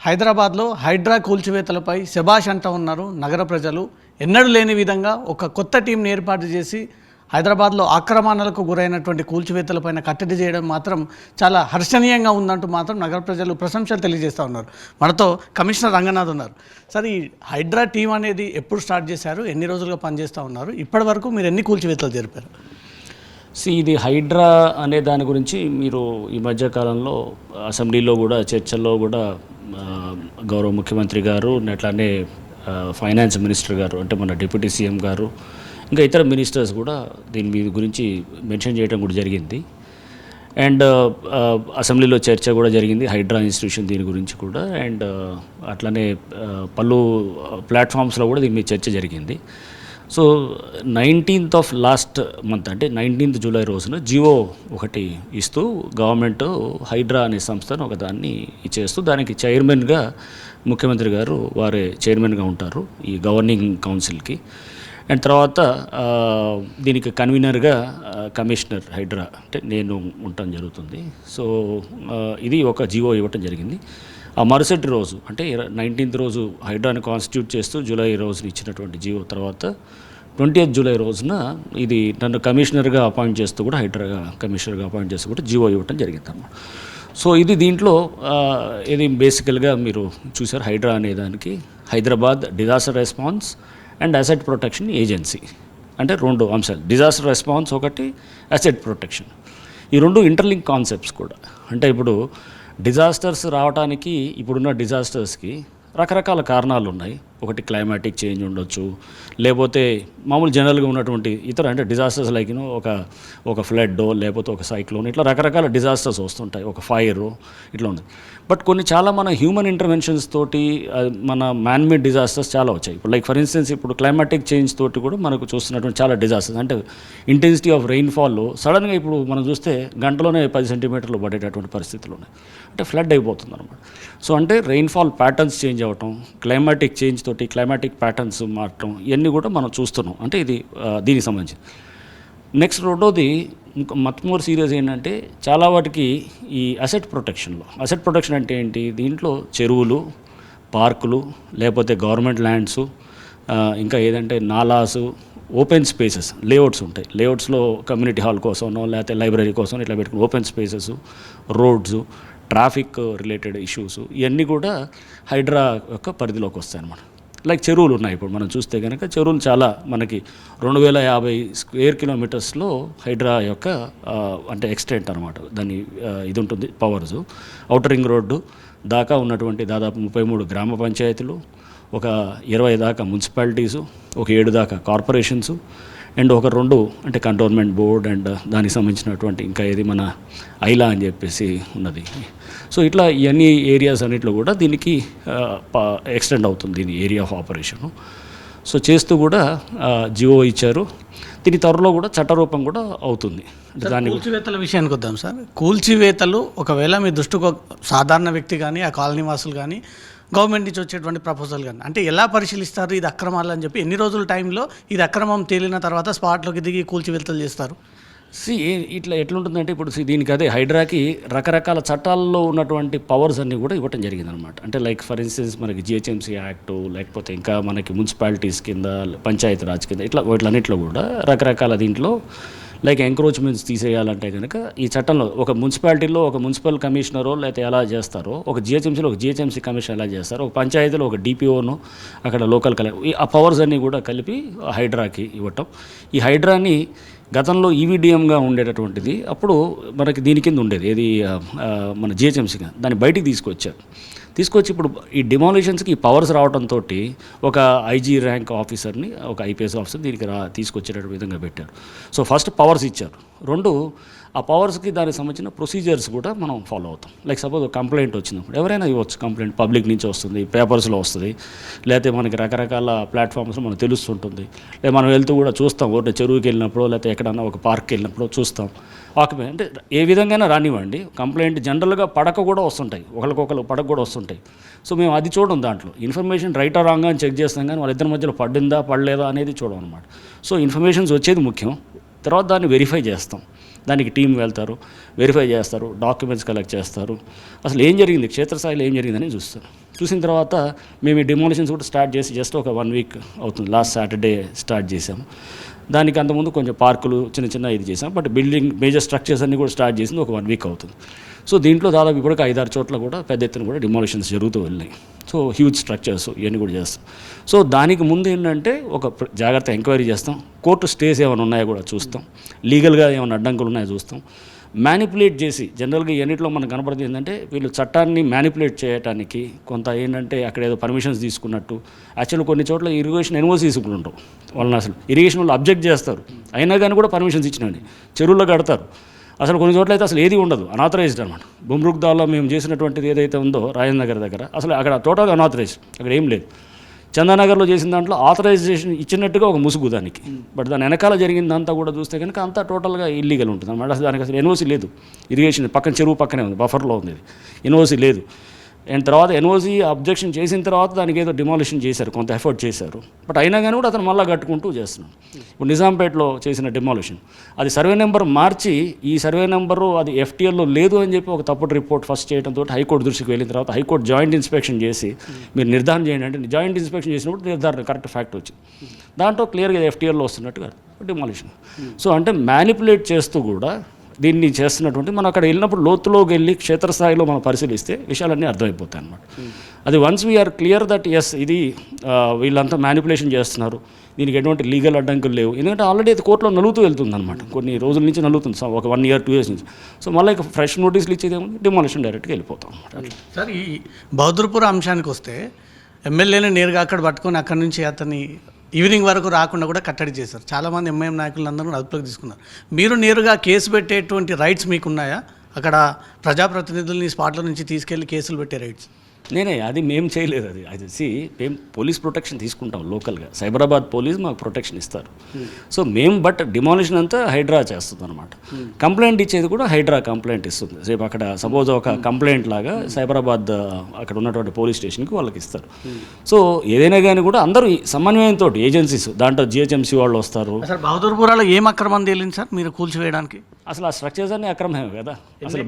హైదరాబాద్లో హైడ్రా కూల్చివేతలపై శభాష్ అంటూ ఉన్నారు నగర ప్రజలు. ఎన్నడూ లేని విధంగా ఒక కొత్త టీంని ఏర్పాటు చేసి హైదరాబాద్లో ఆక్రమణలకు గురైనటువంటి కూల్చివేతలపైన కట్టడి చేయడం మాత్రం చాలా హర్షణీయంగా ఉందంటూ మాత్రం నగర ప్రజలు ప్రశంసలు తెలియజేస్తూ ఉన్నారు. మనతో కమిషనర్ రంగనాథ్ ఉన్నారు. సార్, ఈ హైడ్రా టీం అనేది ఎప్పుడు స్టార్ట్ చేశారు, ఎన్ని రోజులుగా పనిచేస్తూ ఉన్నారు, ఇప్పటి వరకు మీరు ఎన్ని కూల్చివేతలు జరిపారు? ఇది హైడ్రా అనే దాని గురించి మీరు ఈ మధ్యకాలంలో అసెంబ్లీలో కూడా చర్చల్లో కూడా గౌరవ ముఖ్యమంత్రి గారు అట్లానే ఫైనాన్స్ మినిస్టర్ గారు అంటే మన డిప్యూటీ సీఎం గారు ఇంకా ఇతర మినిస్టర్స్ కూడా దీని మీద గురించి మెన్షన్ చేయడం కూడా జరిగింది. అండ్ అసెంబ్లీలో చర్చ కూడా జరిగింది హైడ్రా ఇన్స్టిట్యూషన్ దీని గురించి కూడా. అండ్ అట్లనే పలు ప్లాట్ఫామ్స్లో కూడా దీని మీద చర్చ జరిగింది. So 19th of last month అంటే 19th జూలై రోజున జియో ఒకటి ఇస్తూ గవర్నమెంట్ హైడ్రా అనే సంస్థను ఒకదాన్ని ఇచ్చేస్తూ దానికి చైర్మన్గా ముఖ్యమంత్రి గారు వారే చైర్మన్గా ఉంటారు ఈ గవర్నింగ్ కౌన్సిల్కి. అండ్ తర్వాత దీనికి కన్వీనర్గా కమిషనర్ హైడ్రా అంటే నేను ఉండటం జరుగుతుంది. సో ఇది ఒక జియో ఇవ్వటం జరిగింది. ఆ మరుసటి రోజు అంటే 19th రోజు హైడ్రాని కాన్స్టిట్యూట్ చేస్తూ జూలై రోజున ఇచ్చినటువంటి జియో తర్వాత 20th జూలై రోజున ఇది నన్ను కమిషనర్గా అపాయింట్ చేస్తూ కూడా హైడ్రాగా కమిషనర్గా అపాయింట్ చేస్తూ కూడా జియో ఇవ్వటం జరిగింది అన్నమాట. సో ఇది దీంట్లో ఇది బేసికల్గా మీరు చూసారు హైడ్రా అనే దానికి Hyderabad disaster response and asset protection agency అంటే రెండు అంశాలు, డిజాస్టర్ రెస్పాన్స్ ఒకటి, అసెట్ ప్రొటెక్షన్. ఈ రెండు ఇంటర్లింక్ కాన్సెప్ట్స్ కూడా. అంటే ఇప్పుడు డిజాస్టర్స్ రావడానికి ఇప్పుడున్న డిజాస్టర్స్కి రకరకాల కారణాలు ఉన్నాయి. ఒకటి క్లైమాటిక్ చేంజ్ ఉండొచ్చు, లేకపోతే మామూలు జనరల్గా ఉన్నటువంటి ఇతర అంటే డిజాస్టర్స్ లైక్ ఒక ఫ్లడ్ లేకపోతే ఒక సైక్లోన్, ఇట్లా రకరకాల డిజాస్టర్స్ వస్తుంటాయి, ఒక ఫైర్ ఇట్లా ఉంది. బట్ కొన్ని చాలా మన హ్యూమన్ ఇంటర్వెన్షన్స్ తోటి మన మ్యాన్మేడ్ డిజాస్టర్స్ చాలా వచ్చాయి. ఇప్పుడు లైక్ ఫర్ ఇన్స్టెన్స్ ఇప్పుడు క్లైమాటిక్ చేంజ్ తోటి కూడా మనకు చూస్తున్నటువంటి చాలా డిజాస్టర్స్ అంటే ఇంటెన్సిటీ ఆఫ్ రెయిన్ఫాల్ సడన్గా ఇప్పుడు మనం చూస్తే గంటలోనే 10 సెంటీమీటర్లు పడేటటువంటి పరిస్థితులు ఉన్నాయి. అంటే ఫ్లడ్ అయిపోతుంది అనమాట. సో అంటే రెయిన్ఫాల్ ప్యాటర్న్స్ చేంజ్ అవ్వటం, క్లైమాటిక్ చేంజ్ తోటి క్లైమాటిక్ ప్యాటర్న్స్ మారటం ఇవన్నీ కూడా మనం చూస్తున్నాం. అంటే ఇది దీనికి సంబంధించి. నెక్స్ట్ రెండోది మచ్ మోర్ సీరియస్ ఏంటంటే చాలా వాటికి ఈ అసెట్ ప్రొటెక్షన్ అంటే ఏంటి, దీంట్లో చెరువులు, పార్కులు, లేకపోతే గవర్నమెంట్ ల్యాండ్స్, ఇంకా ఏదంటే నాలాసు, ఓపెన్ స్పేసెస్, లేఅవుట్స్ ఉంటాయి. లేఅవుట్స్లో కమ్యూనిటీ హాల్ కోసమో లేకపోతే లైబ్రరీ కోసం ఇట్లా పెట్టుకుని open spaces, roads, traffic related issues ఇవన్నీ కూడా హైడ్రా యొక్క పరిధిలోకి వస్తాయి అన్నమాట. లైక్ చెరువులు ఉన్నాయి. ఇప్పుడు మనం చూస్తే కనుక చెరువులు చాలా మనకి 2050 స్క్వేర్ కిలోమీటర్స్లో హైడ్రా యొక్క అంటే ఎక్స్టెంట్ అనమాట దాన్ని ఇది ఉంటుంది పవర్స్. ఔటర్ రింగ్ రోడ్డు దాకా ఉన్నటువంటి దాదాపు 33 గ్రామ పంచాయతీలు, ఒక 20 దాకా మున్సిపాలిటీసు, ఒక 7 దాకా కార్పొరేషన్స్ అండ్ ఒక 2 అంటే కంటోన్మెంట్ బోర్డ్ అండ్ దానికి సంబంధించినటువంటి ఇంకా ఏది మన ఐలా అని చెప్పేసి ఉన్నది. సో ఇట్లా ఇవన్నీ ఏరియాస్ అన్నింటిలో కూడా దీనికి ఎక్స్టెండ్ అవుతుంది దీని ఏరియా ఆఫ్ ఆపరేషను. సో చేస్తూ కూడా జియో ఇచ్చారు. దీని త్వరలో కూడా చట్టరూపం కూడా అవుతుంది. దాని కూల్చివేతల విషయానికి వద్దాం సార్. కూల్చివేతలు ఒకవేళ మీ దృష్టికి సాధారణ వ్యక్తి కానీ ఆ కాలనీ వాసులు కానీ గవర్నమెంట్ నుంచి వచ్చేటువంటి ప్రపోజల్ కానీ అంటే ఎలా పరిశీలిస్తారు ఇది అక్రమాలు అని చెప్పి, ఎన్ని రోజుల టైంలో ఇది అక్రమం తేలిన తర్వాత స్పాట్లోకి దిగి కూల్చివేతలు చేస్తారు? ఇట్లా ఎట్లుంటుందంటే ఇప్పుడు దీనికి అదే హైడ్రాకి రకరకాల చట్టాల్లో ఉన్నటువంటి పవర్స్ అన్నీ కూడా ఇవ్వటం జరిగిందనమాట. అంటే లైక్ ఫర్ ఇన్స్టెన్స్ మనకి జిహెచ్ఎంసీ యాక్టు, లేకపోతే ఇంకా మనకి మున్సిపాలిటీస్ కింద, పంచాయతీ రాజ్ కింద ఇట్లా వీటిలన్నింటిలో కూడా రకరకాల దీంట్లో లైక్ ఎంక్రోచ్మెంట్స్ తీసేయాలంటే కనుక ఈ చట్టంలో ఒక మున్సిపాలిటీలో ఒక మున్సిపల్ కమిషనరో లేకపోతే ఎలా చేస్తారో, ఒక జిహెచ్ఎంసీలో ఒక జిహెచ్ఎంసీ కమిషనర్ ఎలా చేస్తారో, ఒక పంచాయతీలో ఒక డిపిఓను అక్కడ లోకల్ ఆ పవర్స్ అన్నీ కూడా కలిపి హైడ్రాకి ఇవ్వటం. ఈ హైడ్రాని గతంలో ఈవీడిఎంగా ఉండేటటువంటిది అప్పుడు మనకి దీని కింద ఉండేది ఏది మన జిహెచ్ఎంసీగా దాన్ని బయటికి తీసుకొచ్చి ఇప్పుడు ఈ డిమాలిషన్స్కి ఈ పవర్స్ రావడంతో ఒక ఐజీ ర్యాంక్ ఆఫీసర్ని, ఒక ఐపీఎస్ ఆఫీసర్ దీనికి తీసుకొచ్చేట విధంగా పెట్టారు. సో ఫస్ట్ పవర్స్ ఇచ్చారు. 2 ఆ పవర్స్కి దానికి సంబంధించిన ప్రొసీజర్స్ కూడా మనం ఫాలో అవుతాం. లైక్ సపోజ్ కంప్లైంట్ వచ్చినప్పుడు ఎవరైనా ఇవ్వచ్చు. కంప్లైంట్ పబ్లిక్ నుంచి వస్తుంది, పేపర్స్లో వస్తుంది, లేకపోతే మనకి రకరకాల ప్లాట్ఫామ్స్లో మనకు తెలుస్తుంటుంది. లేదా మనం వెళ్తూ కూడా చూస్తాం, ఒకటి చెరువుకి వెళ్ళినప్పుడు లేకపోతే ఎక్కడన్నా ఒక పార్క్కి వెళ్ళినప్పుడు చూస్తాం. ఆక్యుపై అంటే ఏ విధంగా రానివ్వండి కంప్లైంట్ జనరల్గా పడక కూడా వస్తుంటాయి, ఒకరికొకరు పడక కూడా వస్తుంటాయి. సో మేము అది చూడం, దాంట్లో ఇన్ఫర్మేషన్ రైట్ ఆర్ రాంగ్ అని చెక్ చేస్తాం, కానీ వాళ్ళిద్దరి మధ్యలో పడిందా పడలేదా అనేది చూడం అనమాట. సో ఇన్ఫర్మేషన్స్ వచ్చేది ముఖ్యం. తర్వాత దాన్ని వెరిఫై చేస్తాం. దానికి టీం వెళ్తారు, వెరిఫై చేస్తారు, డాక్యుమెంట్స్ కలెక్ట్ చేస్తారు, అసలు ఏం జరిగింది, క్షేత్రస్థాయిలో ఏం జరిగిందని చూస్తారు. చూసిన తర్వాత మేము ఈ డిమాలిషన్స్ కూడా స్టార్ట్ చేసి జస్ట్ ఒక 1 వీక్ అవుతుంది. లాస్ట్ సాటర్డే స్టార్ట్ చేసాము. దానికి అంతకుముందు కొంచెం పార్కులు చిన్న చిన్న ఇది చేసాం. బట్ బిల్డింగ్ మేజర్ స్ట్రక్చర్స్ అన్నీ కూడా స్టార్ట్ చేసింది ఒక 1 వీక్ అవుతుంది. సో దీంట్లో దాదాపు ఇప్పుడు 5-6 చోట్ల కూడా పెద్ద ఎత్తున కూడా డిమాలిషన్స్ జరుగుతూ వెళ్ళినాయి. సో హ్యూజ్ స్ట్రక్చర్స్ ఇవన్నీ కూడా చేస్తాం. సో దానికి ముందు ఏంటంటే ఒక జాగ్రత్త ఎంక్వైరీ చేస్తాం, కోర్టు స్టేస్ ఏమైనా ఉన్నాయో కూడా చూస్తాం, లీగల్గా ఏమైనా అడ్డంకులు ఉన్నాయో చూస్తాం. మ్యానిపులేట్ చేసి జనరల్గా ఎన్నిట్లో మనకు కనపడుతుంది ఏంటంటే వీళ్ళు చట్టాన్ని మ్యానిపులేట్ చేయడానికి కొంత ఏంటంటే అక్కడ ఏదో పర్మిషన్స్ తీసుకున్నట్టు. యాక్చువల్గా కొన్ని చోట్ల ఇరిగేషన్ ఎన్ఓసీస్ కూడా ఉండవు. వాళ్ళని అసలు ఇరిగేషన్ వాళ్ళు అబ్జెక్ట్ చేస్తారు, అయినా కానీ కూడా పర్మిషన్స్ ఇచ్చినవి చెరువుల్లో కడతారు. అసలు కొన్ని చోట్ల అయితే అసలు ఏది ఉండదు, అనాథరైజ్డ్ అనమాట. బుమ్రుక్దాల్లో మేము చేసినటువంటిది ఏదైతే ఉందో రాజేంద్ర దగ్గర అసలు అక్కడ టోటల్ అనాథరైజ్డ్, అక్కడ ఏం లేదు. చందానగర్లో చేసిన దాంట్లో ఆథరైజేషన్ ఇచ్చినట్టుగా ఒక ముసుగు దానికి, బట్ దాని వెనకాల జరిగిందంతా కూడా చూస్తే కనుక అంతా టోటల్గా ఇల్లీగల్ ఉంటుంది అనమాట. అసలు దానికి అసలు ఎన్ఓసీ లేదు. ఇరిగేషన్ పక్కన చెరువు పక్కనే ఉంది, బఫర్లో ఉంది, ఎన్ఓసీ లేదు. అండ్ తర్వాత ఎన్ఓసీ అబ్జెక్షన్ చేసిన తర్వాత దానికి ఏదో డిమాలిషన్ చేశారు, కొంత ఎఫర్ట్ చేశారు. బట్ అయినా కానీ కూడా అతను మళ్ళీ కట్టుకుంటూ చేస్తున్నాడు. ఇప్పుడు నిజాంపేటలో చేసిన డిమాలిషన్ అది సర్వే నెంబర్ మార్చి ఈ సర్వే నెంబరు అది ఎఫ్టీఎల్లో లేదు అని చెప్పి ఒక తప్పుడు రిపోర్ట్ ఫస్ట్ చేయడంతో హైకోర్టు దృష్టికి వెళ్ళిన తర్వాత హైకోర్టు జాయింట్ ఇన్స్పెక్షన్ చేసి మీరు నిర్ధారణ చేయండి అంటే జాయింట్ ఇన్స్పెక్షన్ చేసినప్పుడు నిర్ధారణ కరెక్ట్ ఫ్యాక్ట్ వచ్చింది. దాంట్లో క్లియర్గా ఎఫ్టీఎల్లో వస్తున్నట్టుగా డిమాలిషన్. సో అంటే మ్యానిపులేట్ చేస్తూ కూడా దీన్ని చేస్తున్నటువంటి మనం అక్కడ వెళ్ళినప్పుడు లోతులోకి వెళ్ళి క్షేత్రస్థాయిలో మనం పరిశీలిస్తే విషయాలన్నీ అర్థమైపోతాయి అన్నమాట. అది once we're clear that is ఇది వీళ్ళంతా మ్యానిపులేషన్ చేస్తున్నారు, దీనికి ఎటువంటి లీగల్ అడ్డంకులు లేవు. ఎందుకంటే ఆల్రెడీ అది కోర్టులో నలుగుతూ వెళ్తుంది అనమాట, కొన్ని రోజుల నుంచి నలుగుతుంది, ఒక 1 year 2 years నుంచి. సో మళ్ళీ ఫ్రెష్ నోటీసులు ఇచ్చేది ఏముంది, డిమాలిషన్ డైరెక్ట్గా వెళ్ళిపోతాం అనమాట. సార్ ఈ బహదూర్పూర్ అంశానికి వస్తే ఎమ్మెల్యేని నేరుగా అక్కడ పట్టుకొని అక్కడి నుంచి అతన్ని ఈవినింగ్ వరకు రాకుండా కూడా కట్టడి చేశారు. చాలామంది ఎంఐఎం నాయకులందరూ అదుపులోకి తీసుకున్నారు. మీరు నేరుగా కేసు పెట్టేటువంటి రైట్స్ మీకున్నాయా? అక్కడ ప్రజాప్రతినిధుల్ని స్పాట్ల నుంచి తీసుకెళ్లి కేసులు పెట్టే రైట్స్ అది మేము చేయలేదు. అది మేము పోలీస్ ప్రొటెక్షన్ తీసుకుంటాం లోకల్గా. సైబరాబాద్ పోలీస్ మాకు ప్రొటెక్షన్ ఇస్తారు. సో మేము బట్ డిమాలిషన్ అంతా హైడ్రా చేస్తుంది అనమాట. కంప్లైంట్ ఇచ్చేది కూడా హైడ్రా కంప్లైంట్ ఇస్తుంది. రేపు అక్కడ సపోజ్ ఒక కంప్లైంట్ లాగా సైబరాబాద్ అక్కడ ఉన్నటువంటి పోలీస్ స్టేషన్కి వాళ్ళకి ఇస్తారు. సో ఏదైనా కానీ కూడా అందరూ సమన్వయంతో ఏజెన్సీస్ దాంట్లో జిహెచ్ఎంసీ వాళ్ళు వస్తారు. సార్ బహదూర్పురాలో ఏం అక్రమం తేలింది సార్ మీరు కూల్చివేయడానికి? అసలు ఆ స్ట్రక్చర్స్ అన్నీ అక్రమమే కదా అసలు.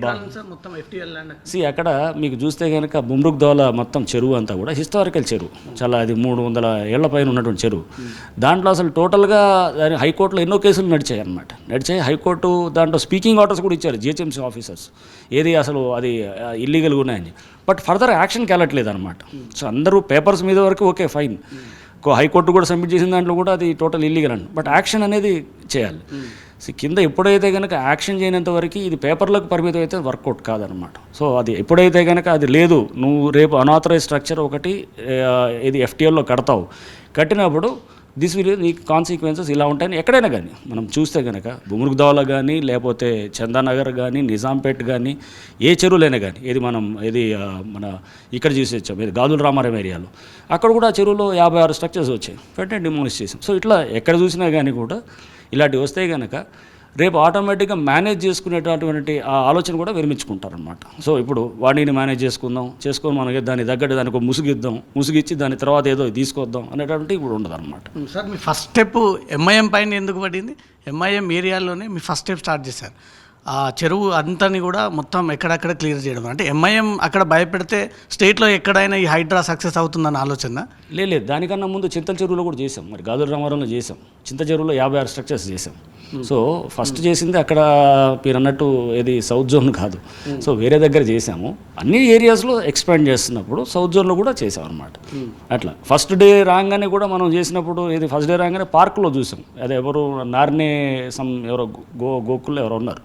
మొత్తం ఎఫ్టీఎల్ ల్యాండ్ అక్కడ మీకు చూస్తే కనుక బుమ్రుక్దౌల మొత్తం చెరువు అంతా కూడా హిస్టారికల్ చెరువు, చాలా అది 300 ఏళ్ల పైన ఉన్నటువంటి చెరువు. దాంట్లో అసలు టోటల్గా హైకోర్టులో ఎన్నో కేసులు నడిచాయి. హైకోర్టు దాంట్లో స్పీకింగ్ ఆర్డర్స్ కూడా ఇచ్చారు జిహెచ్ఎంసీ ఆఫీసర్స్, ఏది అసలు అది ఇల్లీగల్గా ఉన్నాయని. బట్ ఫర్దర్ యాక్షన్కి వెళ్ళట్లేదు అనమాట. సో అందరూ పేపర్స్ మీద వరకు ఓకే ఫైన్, హైకోర్టు కూడా సబ్మిట్ చేసిన దాంట్లో కూడా అది టోటల్ ఇల్లీగల్ అండి. బట్ యాక్షన్ అనేది చేయాలి. సో కింద ఎప్పుడైతే కనుక యాక్షన్ చేయనంత వరకు ఇది పేపర్లకు పరిమితం అయితే వర్కౌట్ కాదనమాట. సో అది ఎప్పుడైతే కనుక అది లేదు, నువ్వు రేపు అనాథరైజ్ స్ట్రక్చర్ ఒకటి ఇది ఎఫ్టీఎల్లో కట్టినప్పుడు దిస్ విల్ నీకు కాన్సిక్వెన్సెస్ ఇలా ఉంటాయని ఎక్కడైనా కానీ మనం చూస్తే కనుక బుమ్రుక్దౌలా కానీ లేకపోతే చందానగర్ కానీ నిజాంపేట్ కానీ ఏ చెరువులైనా కానీ ఏది మన ఇక్కడ చూసి వచ్చాం ఇది గాజుల రామారావు ఏరియాలో అక్కడ కూడా ఆ చెరువులో 56 స్ట్రక్చర్స్ వచ్చాయి, వెంటనే డిమాలిష్ చేసాం. సో ఇట్లా ఎక్కడ చూసినా కానీ కూడా ఇలాంటివి వస్తే కనుక రేపు ఆటోమేటిక్గా మేనేజ్ చేసుకునేటటువంటి ఆ ఆలోచన కూడా విరమించుకుంటారనమాట. సో ఇప్పుడు వాడిని మేనేజ్ చేసుకొని మనకి దాని తగ్గట్టు దానికి ముసుగిచ్చి దాని తర్వాత ఏదో తీసుకొద్దాం అనేటువంటి ఇప్పుడు ఉండదు అనమాట. సార్ మీ ఫస్ట్ స్టెప్ ఎంఐఎం పైన ఎందుకు పడింది? ఎంఐఎం ఏరియాలోనే మీ ఫస్ట్ స్టెప్ స్టార్ట్ చేశారు. ఆ చెరువు అంతని కూడా మొత్తం ఎక్కడెక్కడ క్లియర్ చేయడం, అంటే ఎంఐఎం అక్కడ భయపెడితే స్టేట్లో ఎక్కడైనా ఈ హైడ్రా సక్సెస్ అవుతుందన్న ఆలోచన లేదు. దానికన్నా ముందు చింతల చెరువులో కూడా చేసాం, మరి గాజుల రామారంలో చేసాం, చింత చెరువులో 56 స్ట్రక్చర్స్ చేసాం. సో ఫస్ట్ చేసింది అక్కడ మీరు అన్నట్టు ఏది సౌత్ జోన్ కాదు, సో వేరే దగ్గర చేసాము. అన్ని ఏరియాస్లో ఎక్స్పాండ్ చేస్తున్నప్పుడు సౌత్ జోన్లో కూడా చేసాం అనమాట. అట్లా ఫస్ట్ డే రాగానే కూడా మనం చేసినప్పుడు ఫస్ట్ డే రాగానే పార్కులో చూసాం, అదే ఎవరు నార్నే ఎవరో గోకుల్లో ఎవరో ఉన్నారు.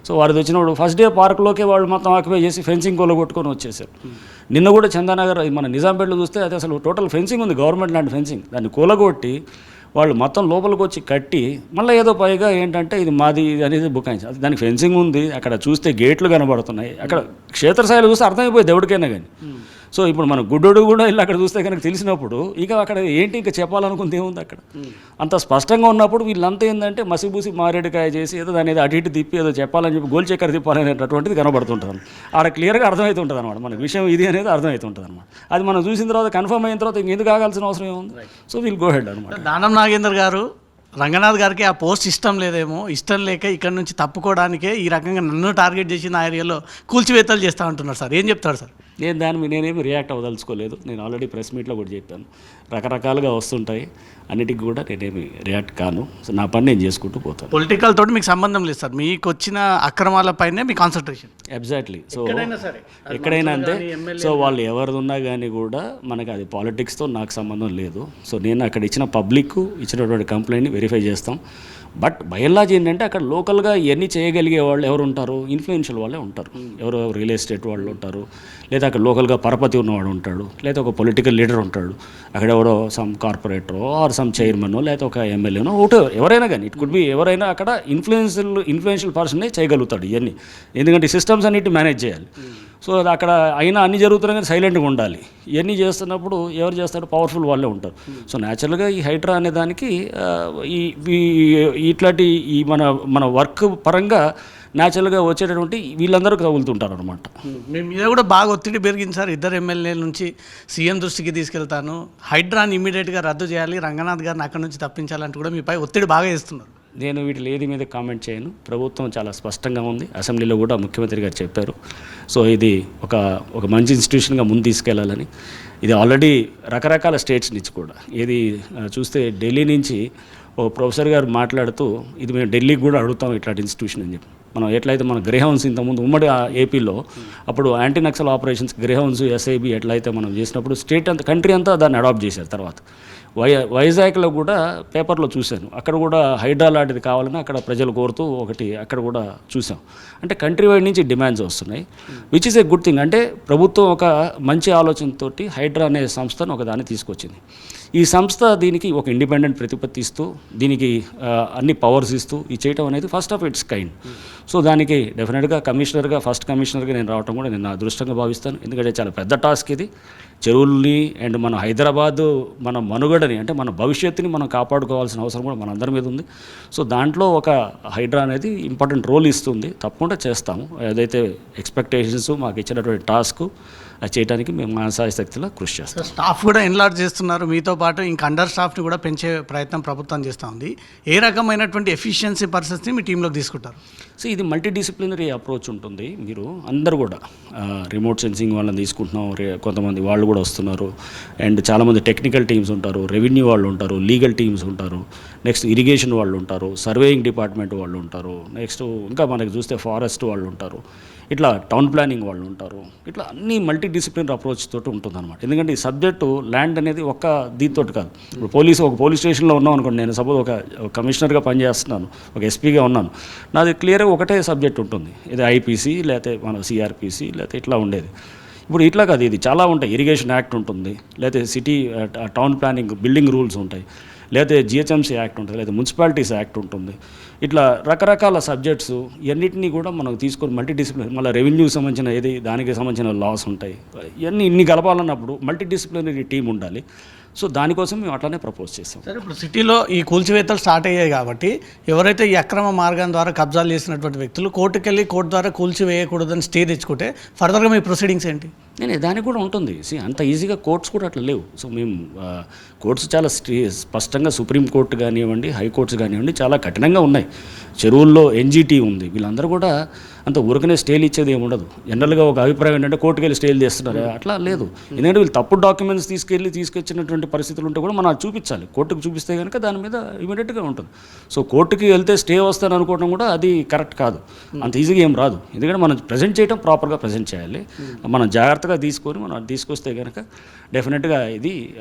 సో వారిది వచ్చినప్పుడు ఫస్ట్ డే పార్కులోకి వాళ్ళు మొత్తం ఆక్యుపై చేసి ఫెన్సింగ్ కొట్టుకొని వచ్చేసారు. నిన్న కూడా చందానగర్ మన నిజాంపేటలో చూస్తే అది అసలు టోటల్ ఫెన్సింగ్ ఉంది, గవర్నమెంట్ ల్యాండ్ ఫెన్సింగ్, దాన్ని కూలగొట్టి వాళ్ళు మొత్తం లోపలికి వచ్చి కట్టి మళ్ళీ ఏదో పైగా ఏంటంటే ఇది మాది అనేది బుకాయించారు. దానికి ఫెన్సింగ్ ఉంది, అక్కడ చూస్తే గేట్లు కనబడుతున్నాయి, అక్కడ క్షేత్రస్థాయిలో చూస్తే అర్థమైపోయింది ఎవరికైనా కానీ. సో ఇప్పుడు మన గుడ్డోడు కూడా వెళ్ళి అక్కడ చూస్తే కనుక తెలిసినప్పుడు ఇక అక్కడ ఏంటి ఇంకా చెప్పాలనుకుంది ఏముంది అక్కడ అంత స్పష్టంగా ఉన్నప్పుడు వీళ్ళంతా ఏంటంటే మసిబూసి మారేడుకాయ చేసి ఏదో దాని అటు ఇటు తిప్పి ఏదో చెప్పాలని చెప్పి గోల్ చక్కెర తిప్పాలనేటటువంటిది కనబడుతుంటుంది. ఆడ క్లియర్గా అర్థమవుతుంటుంది అనమాట, మనకి విషయం ఇది అనేది అర్థమవుతుంటుంది అనమాట. అది మనం చూసిన తర్వాత కన్ఫర్మ్ అయిన తర్వాత ఇంకెందుకు ఆగాల్సిన అవసరం ఏముంది. సో వీల్ గో హెడ్ అనమాట. దానం నాగేందర్ గారు రంగనాథ్ గారికి ఆ పోస్ట్ ఇష్టం లేక ఇక్కడ నుంచి తప్పుకోవడానికే ఈ రకంగా నన్ను టార్గెట్ చేసి నా ఏరియాలో కూల్చివేతలు చేస్తూ ఉంటున్నారు సార్, ఏం చెప్తారు సార్? నేను దాని మీద నేనేమి రియాక్ట్ అవ్వదలుచుకోలేదు. నేను ఆల్రెడీ ప్రెస్ మీట్లో కూడా చెప్పాను, రకరకాలుగా వస్తుంటాయి, అన్నిటికీ కూడా నేనేమి రియాక్ట్ కాను. సో నా పని నేను చేసుకుంటూ పోతాను. పొలిటికల్ తోటి మీకు సంబంధం లేదు సార్, మీకు వచ్చిన అక్రమాలపైనే మీ కాన్సన్ట్రేషన్. ఎగ్జాక్ట్లీ. సో సరే ఎక్కడైనా అంతే. సో వాళ్ళు ఎవరిది ఉన్నా కానీ కూడా మనకి అది పాలిటిక్స్తో నాకు సంబంధం లేదు. సో నేను అక్కడ ఇచ్చిన పబ్లిక్ ఇచ్చినటువంటి కంప్లైంట్ని వెరిఫై చేస్తాం. బట్ బయలాజ్ ఏంటంటే అక్కడ లోకల్గా ఇవన్నీ చేయగలిగే వాళ్ళు ఎవరు ఉంటారు? ఇన్ఫ్లుయెన్షియల్ వాళ్ళే ఉంటారు. ఎవరు రియల్ ఎస్టేట్ వాళ్ళు ఉంటారు, లేదా అక్కడ లోకల్గా పరపతి ఉన్నవాడు ఉంటాడు, లేదా ఒక పొలిటికల్ లీడర్ ఉంటాడు, అక్కడ ఎవరో సమ్ కార్పొరేటరో ఆర్ సమ్ చైర్మనో లేదా ఒక ఎమ్మెల్యేనో ఒకటో ఎవరైనా కానీ, ఇట్ కుడ్ బి ఎవరైనా అక్కడ ఇన్ఫ్లుయెన్షియల్ పర్సనే చేయగలుగుతాడు ఇవన్నీ. ఎందుకంటే సిస్టమ్స్ అన్నిటి మేనేజ్ చేయాలి. సో అది అక్కడ అయినా అన్ని జరుగుతున్నాయి కానీ సైలెంట్గా ఉండాలి. ఇవన్నీ చేస్తున్నప్పుడు ఎవరు చేస్తాడు? పవర్ఫుల్ వాళ్ళే ఉంటారు. సో న్యాచురల్గా ఈ హైడ్రా అనే దానికి ఇట్లాంటి ఈ మన వర్క్ పరంగా న్యాచురల్గా వచ్చేటటువంటి వీళ్ళందరూ తగులుతుంటారు అనమాట. మీ మీద కూడా బాగా ఒత్తిడి పెరిగింది సార్. 2 ఎమ్మెల్యేల నుంచి సీఎం దృష్టికి తీసుకెళ్తాను, హైడ్రాని ఇమీడియట్గా రద్దు చేయాలి, రంగనాథ్ గారిని అక్కడి నుంచి తప్పించాలంటూ కూడా మీపై ఒత్తిడి బాగా చేస్తున్నారు. నేను వీటిలో ఏది మీద కామెంట్ చేయను. ప్రభుత్వం చాలా స్పష్టంగా ఉంది, అసెంబ్లీలో కూడా ముఖ్యమంత్రి గారు చెప్పారు. సో ఇది ఒక మంచి ఇన్స్టిట్యూషన్గా ముందు తీసుకెళ్లాలని. ఇది ఆల్రెడీ రకరకాల స్టేట్స్ నుంచి కూడా ఏది చూస్తే ఢిల్లీ నుంచి ఓ ప్రొఫెసర్ గారు మాట్లాడుతూ ఇది మేము ఢిల్లీకి కూడా అడుగుతాం ఇట్లాంటి ఇన్స్టిట్యూషన్ అని చెప్పి. మనం ఎట్లయితే మన గ్రేహౌన్స్ ఇంతకుముందు ఉమ్మడి ఏపీలో అప్పుడు anti Naxal operations Greyhounds SIB ఎట్లయితే మనం చేసినప్పుడు స్టేట్ అంతా కంట్రీ అంతా దాన్ని అడాప్ట్ చేశారు. తర్వాత వైజాగ్లో కూడా పేపర్లో చూశాను, అక్కడ కూడా హైడ్రా లాంటిది కావాలని అక్కడ ప్రజలు కోరుతూ ఒకటి అక్కడ కూడా చూసాం. అంటే కంట్రీ వైడ్ నుంచి డిమాండ్స్ వస్తున్నాయి, which is a good thing. అంటే ప్రభుత్వం ఒక మంచి ఆలోచనతోటి హైడ్రా అనే సంస్థను ఒకదాన్ని తీసుకొచ్చింది. ఈ సంస్థ దీనికి ఒక ఇండిపెండెంట్ ప్రతిపత్తి ఇస్తూ దీనికి అన్ని పవర్స్ ఇస్తూ ఇది చేయటం అనేది first of it's kind. So దానికి డెఫినెట్గా ఫస్ట్ కమిషనర్గా నేను రావడం కూడా నేను అదృష్టంగా భావిస్తాను. ఎందుకంటే చాలా పెద్ద టాస్క్ ఇది. చెరువుల్ని అండ్ మన హైదరాబాదు మన మనుగడని అంటే మన భవిష్యత్తుని మనం కాపాడుకోవాల్సిన అవసరం కూడా మనందరి మీద ఉంది. సో దాంట్లో ఒక హైడ్రా అనేది ఇంపార్టెంట్ రోల్ ఇస్తుంది. తప్పకుండా చేస్తాము. ఏదైతే ఎక్స్పెక్టేషన్స్ మాకు ఇచ్చినటువంటి టాస్క్ అది చేయడానికి మేము మా శాయశక్తిలో కృషి చేస్తాం. స్టాఫ్ కూడా ఎన్లార్జ్ చేస్తున్నారు, మీతో పాటు ఇంకా అండర్ స్టాఫ్ని కూడా పెంచే ప్రయత్నం ప్రభుత్వం చేస్తూ ఉంది. ఏ రకమైనటువంటి ఎఫిషియన్సీ పర్సన్స్ని మీ టీంలోకి తీసుకుంటారు? సో ఇది మల్టీ డిసిప్లినరీ అప్రోచ్ ఉంటుంది. మీరు అందరూ కూడా రిమోట్ సెన్సింగ్ వాళ్ళని తీసుకుంటున్నాం, కొంతమంది వాళ్ళు కూడా వస్తున్నారు, అండ్ చాలామంది టెక్నికల్ టీమ్స్ ఉంటారు, రెవెన్యూ వాళ్ళు ఉంటారు, లీగల్ టీమ్స్ ఉంటారు, నెక్స్ట్ ఇరిగేషన్ వాళ్ళు ఉంటారు, సర్వేయింగ్ డిపార్ట్మెంట్ వాళ్ళు ఉంటారు, నెక్స్ట్ ఇంకా మనకి చూస్తే ఫారెస్ట్ వాళ్ళు ఉంటారు, ఇట్లా టౌన్ ప్లానింగ్ వాళ్ళు ఉంటారు. ఇట్లా అన్ని మల్టీ డిసిప్లినరీ అప్రోచ్ తోటి ఉంటుంది అనమాట. ఎందుకంటే ఈ సబ్జెక్టు ల్యాండ్ అనేది ఒక్క దీంతో కాదు. ఇప్పుడు ఒక పోలీస్ స్టేషన్లో ఉన్నాం అనుకోండి, నేను సపోజ్ ఒక కమిషనర్గా పనిచేస్తున్నాను, ఒక ఎస్పీగా ఉన్నాను, నాది క్లియర్గా ఒకటే సబ్జెక్ట్ ఉంటుంది. ఇది ఐపీసీ లేకపోతే మన సిఆర్పిసి లేకపోతే ఇట్లా ఉండేది. ఇప్పుడు ఇట్లా కాదు, ఇది చాలా ఉంటాయి. ఇరిగేషన్ యాక్ట్ ఉంటుంది, లేకపోతే city town planning building rules ఉంటాయి, లేకపోతే జిహెచ్ఎంసీ యాక్ట్ ఉంటుంది, లేదా మున్సిపాలిటీస్ యాక్ట్ ఉంటుంది. ఇట్లా రకరకాల సబ్జెక్ట్స్ ఇవన్నిటినీ కూడా మనం తీసుకొని మల్టీ డిసిప్లిన్, మళ్ళీ రెవెన్యూకి సంబంధించిన దానికి సంబంధించిన లాస్ ఉంటాయి. ఇన్ని కలపాలన్నప్పుడు మల్టీ డిసిప్లినరీ టీం ఉండాలి. సో దానికోసం మేము అట్లానే ప్రపోజ్ చేసాం. సరే, ఇప్పుడు సిటీలో ఈ కూల్చివేతలు స్టార్ట్ అయ్యాయి కాబట్టి ఎవరైతే ఈ అక్రమ మార్గం ద్వారా కబ్జాలు చేసినటువంటి వ్యక్తులు కోర్టుకెళ్ళి కోర్టు ద్వారా కూల్చివేయకూడదని స్టే తెచ్చుకుంటే ఫర్దర్గా మీ ప్రొసీడింగ్స్ ఏంటి? నేను దానికి కూడా ఉంటుంది. అంత ఈజీగా కోర్ట్స్ కూడా అట్లా లేవు. సో మేము కోర్ట్స్ చాలా స్పష్టంగా సుప్రీంకోర్టు కానివ్వండి, హైకోర్ట్స్ కానివ్వండి చాలా కఠినంగా ఉన్నాయి. చెరువుల్లో ఎన్జిటి ఉంది, వీళ్ళందరూ కూడా అంత ఊరికనే స్టేలు ఇచ్చేది ఏమి ఉండదు. జనరల్గా ఒక అభిప్రాయం ఏంటంటే కోర్టుకు వెళ్ళి స్టేలు చేస్తున్నారు, అట్లా లేదు. ఎందుకంటే వీళ్ళు తప్పుడు డాక్యుమెంట్స్ తీసుకొచ్చినటువంటి పరిస్థితులు ఉంటే కూడా మనం అది చూపించాలి. కోర్టుకు చూపిస్తే కనుక దాని మీద ఇమీడియట్గా ఉంటుంది. సో కోర్టుకి వెళ్తే స్టే వస్తాను అనుకోవడం కూడా అది కరెక్ట్ కాదు, అంత ఈజీగా ఏం రాదు. ఎందుకంటే మనం ప్రజెంట్ చేయడం ప్రాపర్గా ప్రజెంట్ చేయాలి. మనం జాగ్రత్తగా తీసుకొని మనం తీసుకొస్తే కనుక డెఫినెట్గా ఇది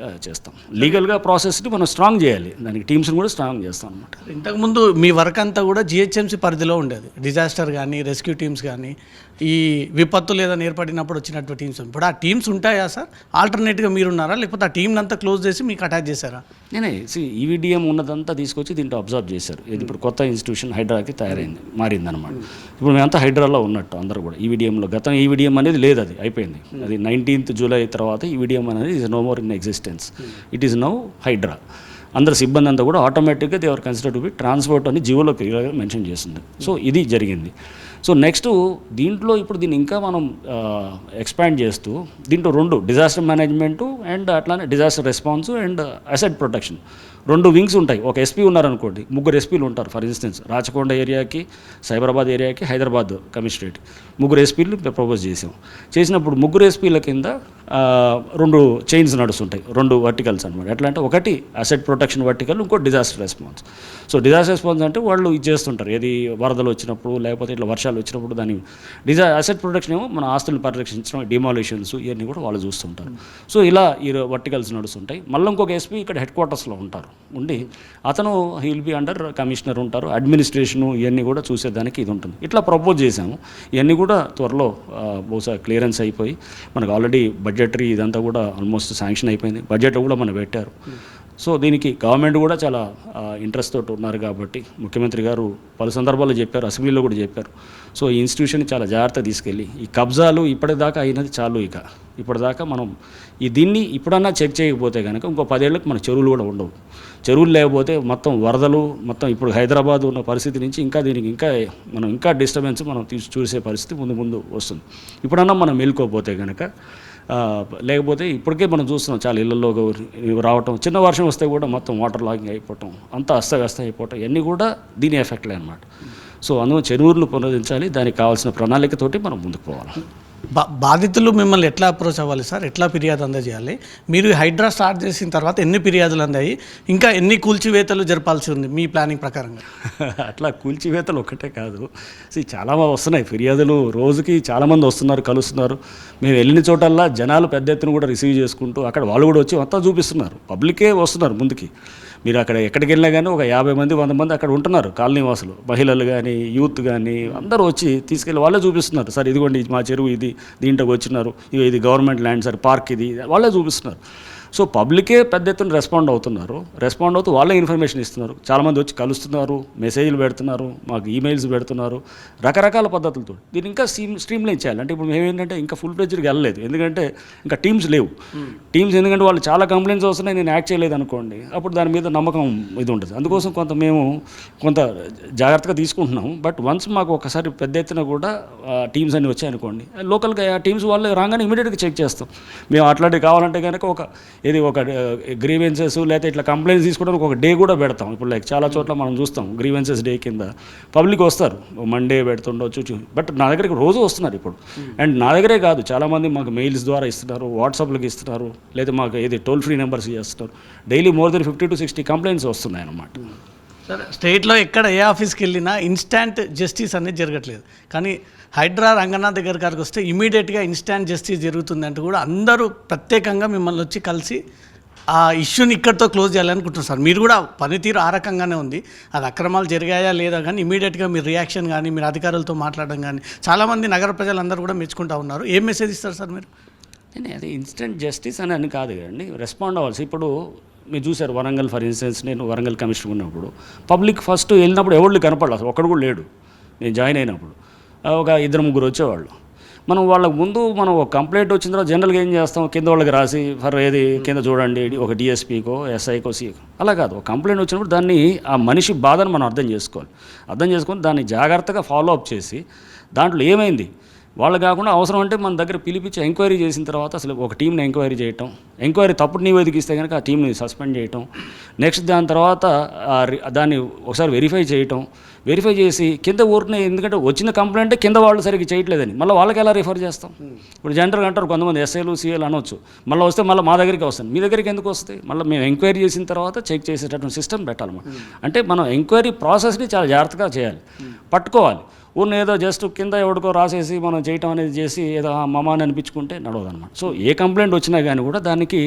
చేస్తాం. లీగల్గా ప్రాసెస్ని మనం స్ట్రాంగ్ చేయాలి, దానికి టీమ్స్ని కూడా స్ట్రాంగ్ చేస్తాం అనమాట. ఇంతకుముందు మీ వర్క్ అంతా కూడా జిహెచ్ఎంసీ పరిధిలో ఉండేది. డిజాస్టర్ కానీ, రెస్క్యూ టీమ్స్ కానీ, ఈ విపత్తు లేదా ఏర్పడినప్పుడు వచ్చినటువంటి టీమ్స్. ఇప్పుడు ఆ టీమ్స్ ఉంటాయా సార్? ఆల్టర్నేట్గా మీరున్నారా, లేకపోతే ఆ టీంని అంతా క్లోజ్ చేసి మీకు అటాచ్ చేశారా? నేనే ఈవీడిఎం ఉన్నదంతా తీసుకొచ్చి దీంట్లో అబ్జర్వ్ చేశారు. ఇది ఇప్పుడు కొత్త ఇన్స్టిట్యూషన్ హైడ్రాకి మారిందనమాట. ఇప్పుడు మేమంతా హైడ్రాలో ఉన్నట్టు అందరూ కూడా. ఈవీడిఎంలో గతం ఈవీడిఎం అనేది లేదు, అది అయిపోయింది. అది 19th July తర్వాత ఈవీడిఎం అనేది is no more in existence. It is now Hydraa. అందరు సిబ్బంది అంతా కూడా ఆటోమేటిక్గా they are consider to be transport అని జీవోలో క్లియర్గా మెన్షన్ చేస్తుంది. సో ఇది జరిగింది. సో నెక్స్ట్ దీంట్లో ఇప్పుడు దీన్ని ఇంకా మనం ఎక్స్పాండ్ చేస్తూ దీంట్లో 2 డిజాస్టర్ మేనేజ్మెంటు అండ్ అట్లానే disaster response and asset protection 2 wings ఉంటాయి. ఒక ఎస్పీ ఉన్నారనుకోండి, 3 ఎస్పీలు ఉంటారు. ఫర్ ఇన్స్టెన్స్ రాచకొండ ఏరియాకి, సైబరాబాద్ ఏరియాకి, హైదరాబాద్ కమిషనరేట్ 3 ఎస్పీలు ప్రపోజ్ చేసినప్పుడు 3 ఎస్పీల కింద 2 చైన్స్ నడుస్తుంటాయి, 2 వర్టికల్స్ అనమాట. ఎట్లా అంటే ఒకటి అసెట్ ప్రొటెక్షన్ వర్టికల్, ఇంకోటి disaster response. So disaster response అంటే వాళ్ళు ఇది చేస్తుంటారు, ఏది వరదలు వచ్చినప్పుడు లేకపోతే ఇట్లా వర్షాలు వచ్చినప్పుడు దాన్ని అసెట్ ప్రొటెక్షన్ ఏమో మన ఆస్తులను పరిరక్షించడం, డిమాలిషన్స్ ఇవన్నీ కూడా వాళ్ళు చూస్తుంటారు. సో ఇలా ఈ వర్టికల్స్ నడుస్తుంటాయి. మళ్ళీ ఇంకొక ఎస్పీ ఇక్కడ హెడ్ క్వార్టర్స్లో ఉండి అతను he will be under commissioner ఉంటారు, అడ్మినిస్ట్రేషను ఇవన్నీ కూడా చూసేదానికి ఇది ఉంటుంది. ఇట్లా ప్రపోజ్ చేశాము. ఇవన్నీ కూడా త్వరలో బహుశా క్లియరెన్స్ అయిపోయి మనకు ఆల్రెడీ బడ్జెటరీ ఇదంతా కూడా ఆల్మోస్ట్ శాంక్షన్ అయిపోయింది, బడ్జెట్ కూడా మనం పెట్టారు. సో దీనికి గవర్నమెంట్ కూడా చాలా ఇంట్రెస్ట్ తోటి ఉన్నారు కాబట్టి ముఖ్యమంత్రి గారు పలు సందర్భాల్లో చెప్పారు, అసెంబ్లీలో కూడా చెప్పారు. సో ఈ ఇన్స్టిట్యూషన్ చాలా జాగ్రత్తగా తీసుకెళ్ళి ఈ కబ్జాలు ఇప్పటిదాకా అయినది చాలు, ఇప్పటిదాకా మనం దీన్ని ఇప్పుడన్నా చెక్ చేయకపోతే కనుక ఇంకో 10 ఏళ్ళకి మన చెరువులు కూడా ఉండవు. చెరువులు లేకపోతే మొత్తం వరదలు, మొత్తం ఇప్పుడు హైదరాబాద్ ఉన్న పరిస్థితి నుంచి దీనికి మనం ఇంకా డిస్టర్బెన్స్ మనం చూసే పరిస్థితి ముందు వస్తుంది. ఇప్పుడన్నా మనం మేలుకోకపోతే కనుక, లేకపోతే ఇప్పటికే మనం చూస్తున్నాం చాలా ఇళ్లలో రావటం, చిన్న వర్షం వస్తే కూడా మొత్తం వాటర్ లాగింగ్ అయిపోవటం, అంతా అస్తవ్యస్తం అయిపోవటం, ఇవన్నీ కూడా దీని ఎఫెక్ట్లే అనమాట. సో అందులో చెరువులను పునరుద్ధరించాలి, దానికి కావాల్సిన ప్రణాళికతోటి మనం ముందుకు పోవాలి. బాధితులు మిమ్మల్ని ఎట్లా అప్రోచ్ అవ్వాలి సార్? ఎట్లా ఫిర్యాదు అందజేయాలి? మీరు హైడ్రా స్టార్ట్ చేసిన తర్వాత ఎన్ని ఫిర్యాదులు అందాయి, ఇంకా ఎన్ని కూల్చివేతలు జరపాల్సి ఉంది మీ ప్లానింగ్ ప్రకారంగా? అట్లా కూల్చివేతలు ఒకటే కాదు, చాలా వస్తున్నాయి ఫిర్యాదులు. రోజుకి చాలామంది వస్తున్నారు, కలుస్తున్నారు. మేము వెళ్ళిన చోటల్లా జనాలు పెద్ద ఎత్తున కూడా రిసీవ్ చేసుకుంటూ అక్కడ వాళ్ళు కూడా వచ్చి అంతా చూపిస్తున్నారు, పబ్లికే వస్తున్నారు ముందుకి. మీరు అక్కడ ఎక్కడికి వెళ్ళినా కానీ ఒక 50 మంది 100 మంది అక్కడ ఉంటున్నారు, కాలనీ వాసులు, మహిళలు కానీ యూత్ కానీ అందరూ వచ్చి తీసుకెళ్ళి వాళ్ళే చూపిస్తున్నారు. సార్ ఇదిగోండి మా చెరువు, దీంట్లోకి వచ్చినారు, ఇది గవర్నమెంట్ ల్యాండ్ సార్, పార్క్ ఇది, వాళ్ళే చూపిస్తున్నారు. సో పబ్లికే పెద్ద ఎత్తున రెస్పాండ్ అవుతూ వాళ్ళే ఇన్ఫర్మేషన్ ఇస్తున్నారు. చాలామంది వచ్చి కలుస్తున్నారు, మెసేజ్లు పెడుతున్నారు, మాకు ఈమెయిల్స్ పెడుతున్నారు, రకరకాల పద్ధతులతో. దీన్ని ఇంకా స్ట్రీమ్లైన్ చేయాలి. అంటే ఇప్పుడు మేమేంటంటే ఇంకా ఫుల్ ఫ్లెడ్జ్డ్గా వెళ్ళలేదు, ఎందుకంటే ఇంకా టీమ్స్ లేవు. ఎందుకంటే వాళ్ళు చాలా కంప్లైంట్స్ వస్తున్నాయి, నేను యాక్ట్ చేయలేదు అనుకోండి, అప్పుడు దాని మీద నమ్మకం ఇది ఉంటుంది. అందుకోసం కొంత జాగ్రత్తగా తీసుకుంటున్నాము. బట్ వన్స్ మాకు ఒకసారి పెద్ద ఎత్తున కూడా టీమ్స్ అన్నీ వచ్చాయనుకోండి, లోకల్గా ఆ టీమ్స్ వాళ్ళే రాగానే ఇమీడియట్గా చెక్ చేస్తాం. మేము అట్లాంటివి కావాలంటే కనుక ఒక గ్రీవెన్సెస్ లేకపోతే ఇట్లా కంప్లైంట్స్ తీసుకోవడానికి ఒక డే కూడా పెడతాం. ఇప్పుడు చాలా చోట్ల మనం చూస్తాం గ్రీవెన్సెస్ డే కింద పబ్లిక్ వస్తారు, మండే పెడుతుండొచ్చు. బట్ నా దగ్గరికి రోజు వస్తున్నారు ఇప్పుడు. అండ్ నా దగ్గరే కాదు, చాలామంది మాకు మెయిల్స్ ద్వారా ఇస్తున్నారు, వాట్సాప్లకి ఇస్తున్నారు, లేదా మాకు టోల్ ఫ్రీ నెంబర్స్ చేస్తున్నారు. Daily more than 50 to 60 complaints వస్తున్నాయి అన్నమాట. సరే, స్టేట్లో ఎక్కడ ఏ ఆఫీస్కి వెళ్ళినా ఇన్స్టాంట్ జస్టిస్ అనేది జరగట్లేదు. కానీ హైడ్రా రంగనాథ్ గారికి వస్తే ఇమీడియట్గా ఇన్స్టాంట్ జస్టిస్ జరుగుతుంది అంటూ కూడా అందరూ ప్రత్యేకంగా మిమ్మల్ని వచ్చి కలిసి ఆ ఇష్యూని ఇక్కడితో క్లోజ్ చేయాలనుకుంటున్నారు సార్. మీరు కూడా పనితీరు ఆ రకంగానే ఉంది. అది అక్రమాలు జరిగాయా లేదా కానీ ఇమీడియట్గా మీరు రియాక్షన్ కానీ మీరు అధికారులతో మాట్లాడడం కానీ చాలామంది నగర ప్రజలందరూ కూడా మెచ్చుకుంటూ ఉన్నారు. ఏం మెసేజ్ ఇస్తారు సార్ మీరు? అది ఇన్స్టెంట్ జస్టిస్ అని కాదు కదండి, రెస్పాండ్ అవ్వాల్సి. ఇప్పుడు మీరు చూశారు వరంగల్, ఫర్ ఇన్స్టెన్స్ నేను వరంగల్ కమిషనర్ ఉన్నప్పుడు పబ్లిక్ ఫస్ట్ వెళ్ళినప్పుడు ఎవరు కనపడలేదు, అసలు ఒక్కడు కూడా లేడు. నేను జాయిన్ అయినప్పుడు ఒక 2-3 వచ్చేవాళ్ళు. వాళ్ళకు ముందు ఒక కంప్లైంట్ వచ్చిన తర్వాత జనరల్గా ఏం చేస్తాం, కింద వాళ్ళకి రాసి కింద చూడండి ఒక డిఎస్పీకో ఎస్ఐకో సీకో, అలా కాదు. ఒక కంప్లైంట్ వచ్చినప్పుడు దాన్ని ఆ మనిషి బాధను మనం అర్థం చేసుకొని దాన్ని జాగ్రత్తగా ఫాలో అప్ చేసి దాంట్లో ఏమైంది వాళ్ళు కాకుండా అవసరం అంటే మన దగ్గర పిలిపించి ఎంక్వైరీ చేసిన తర్వాత అసలు ఒక టీంని ఎంక్వైరీ చేయటం, ఎంక్వైరీ తప్పుడు నివేదిక ఇస్తే కనుక ఆ టీంని సస్పెండ్ చేయటం, నెక్స్ట్ దాని తర్వాత దాన్ని ఒకసారి వెరిఫై చేసి కింద ఊరినే, ఎందుకంటే వచ్చిన కంప్లైంట్ కింద వాళ్ళు సరిగ్గా చేయట్లేదని మళ్ళీ వాళ్ళకి ఎలా రిఫర్ చేస్తాం? ఇప్పుడు జనరల్గా అంటారు కొంతమంది ఎస్ఐలు సీఏలు అనొచ్చు, మళ్ళీ వస్తే మళ్ళీ మా దగ్గరికి వస్తాను, మీ దగ్గరికి ఎందుకు వస్తాయి? మళ్ళీ మేము ఎంక్వైరీ చేసిన తర్వాత చెక్ చేసేటటువంటి సిస్టమ్ పెట్టాలన్నమాట. అంటే మనం ఎంక్వైరీ ప్రాసెస్ని చాలా జాగ్రత్తగా చేయాలి, పట్టుకోవాలి. ఊరిని ఏదో జస్ట్ కింద ఎవడికో రాసేసి మనం చేయటం అనేది చేసి ఏదో మమాని అనిపించుకుంటే నడవదన్నమాట. సో ఏ కంప్లైంట్ వచ్చినా కానీ కూడా దానికి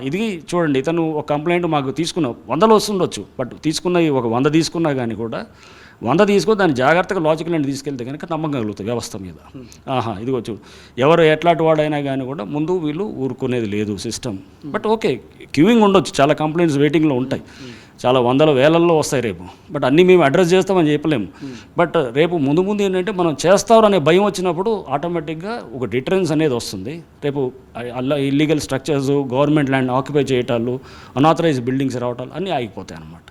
ఇది చూడండి, ఇతను ఒక కంప్లైంట్ మాకు తీసుకున్న 100 వస్తుండొచ్చు, బట్ తీసుకున్నవి ఒక 100 తీసుకున్నా కానీ కూడా 100 తీసుకొని దాన్ని జాగ్రత్తగా లాజికల్ అని తీసుకెళ్తే కనుక నమ్మకం కలుగుతుంది వ్యవస్థ మీద. ఇదిగో చూడు, ఎవరు ఎట్లాంటి వాడైనా కానీ కూడా ముందు వీళ్ళు ఊరుకునేది లేదు సిస్టమ్. బట్ ఓకే, క్యూయింగ్ ఉండొచ్చు, చాలా కంప్లైంట్స్ వెయిటింగ్లో ఉంటాయి. చాలా వందల వేలల్లో వస్తాయి రేపు. బట్ అన్నీ మేము అడ్రస్ చేస్తామని చెప్పలేము. బట్ రేపు ముందు ముందు ఏంటంటే మనం చేస్తారు అనే భయం వచ్చినప్పుడు ఆటోమేటిక్గా ఒక డిటరెన్స్ అనేది వస్తుంది. రేపు illegal structures, government land occupy చేయటాలు, అనాథరైజ్ బిల్డింగ్స్ రావటాలు అన్నీ ఆగిపోతాయి అన్నమాట.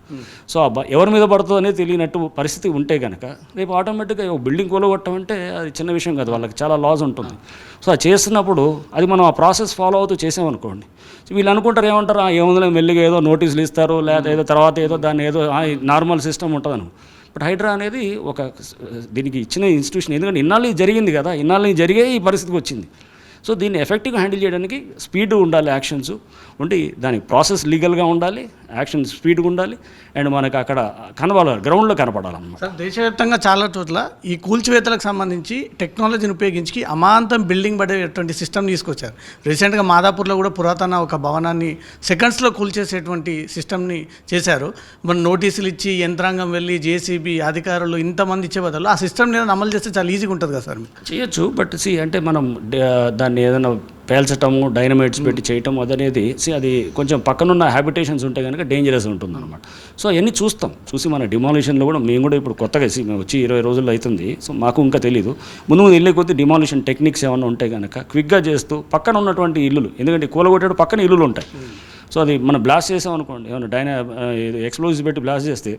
సో ఎవరి మీద పడుతుందో అనేది తెలియనట్టు పరిస్థితి ఉంటే కనుక రేపు ఆటోమేటిక్గా ఒక బిల్డింగ్ కూలగొట్టమంటే అది చిన్న విషయం కాదు, వాళ్ళకి చాలా లాస్ ఉంటుంది. సో అది చేస్తున్నప్పుడు అది మనం ఆ ప్రాసెస్ ఫాలో అవుతూ చేసామనుకోండి, వీళ్ళు అనుకుంటారు ఏమంటారు, ఏముందో మెల్లిగా ఏదో నోటీసులు ఇస్తారు, లేదా ఏదో తర్వాత ఏదో దాన్ని ఏదో నార్మల్ సిస్టమ్ ఉంటుందని. బట్ హైడ్రా అనేది ఒక దీనికి ఇచ్చిన ఇన్స్టిట్యూషన్, ఎందుకంటే ఇన్నాళ్ళు జరిగింది కదా, ఇన్నాళ్ళు జరిగే ఈ పరిస్థితికి వచ్చింది. సో దీన్ని ఎఫెక్టివ్గా హ్యాండిల్ చేయడానికి స్పీడ్ ఉండాలి, యాక్షన్స్ ఉండి దానికి ప్రాసెస్ లీగల్గా ఉండాలి, యాక్షన్ స్పీడ్గా ఉండాలి, అండ్ మనకు అక్కడ కనబడాలి, గ్రౌండ్లో కనపడాలన్నమాట. సార్, దేశవ్యాప్తంగా చాలా చోట్ల ఈ కూల్చివేతలకు సంబంధించి టెక్నాలజీని ఉపయోగించి అమాంతం బిల్డింగ్ పడేటువంటి సిస్టమ్ తీసుకొచ్చారు. రీసెంట్గా మాదాపూర్లో కూడా పురాతన ఒక భవనాన్ని సెకండ్స్లో కూల్చేసేటువంటి సిస్టమ్ని చేశారు. మన నోటీసులు ఇచ్చి యంత్రాంగం వెళ్ళి జేసీబీ అధికారులు ఇంతమంది ఇచ్చే బదులు ఆ సిస్టమ్ నేను అమలు చేస్తే చాలా ఈజీగా ఉంటుంది కదా సార్. చేయొచ్చు, బట్ అంటే మనం దాన్ని ఏదైనా పేల్చటము, డైనమైట్స్ పెట్టి చేయటం అదనేది అది కొంచెం పక్కనున్న హ్యాబిటేషన్స్ ఉంటే కనుక డేంజరస్ ఉంటుంది అనమాట. సో అవన్నీ చూసి మన డిమాలిషన్లో కూడా మేము కూడా ఇప్పుడు కొత్తగా మేము వచ్చి 20 రోజుల్లో అవుతుంది. సో మాకు ఇంకా తెలియదు, ముందు వెళ్ళే కొద్దీ డిమాలిషన్ టెక్నిక్స్ ఏమైనా ఉంటే కనుక క్విక్గా చేస్తూ పక్కన ఉన్నటువంటి ఇల్లులు, ఎందుకంటే కూలగొట్టాడు పక్కన ఇల్లులు ఉంటాయి. సో అది మనం బ్లాస్ట్ చేసాం అనుకోండి, ఏమైనా ఎక్స్ప్లోజివ్ పెట్టి బ్లాస్ట్ చేస్తే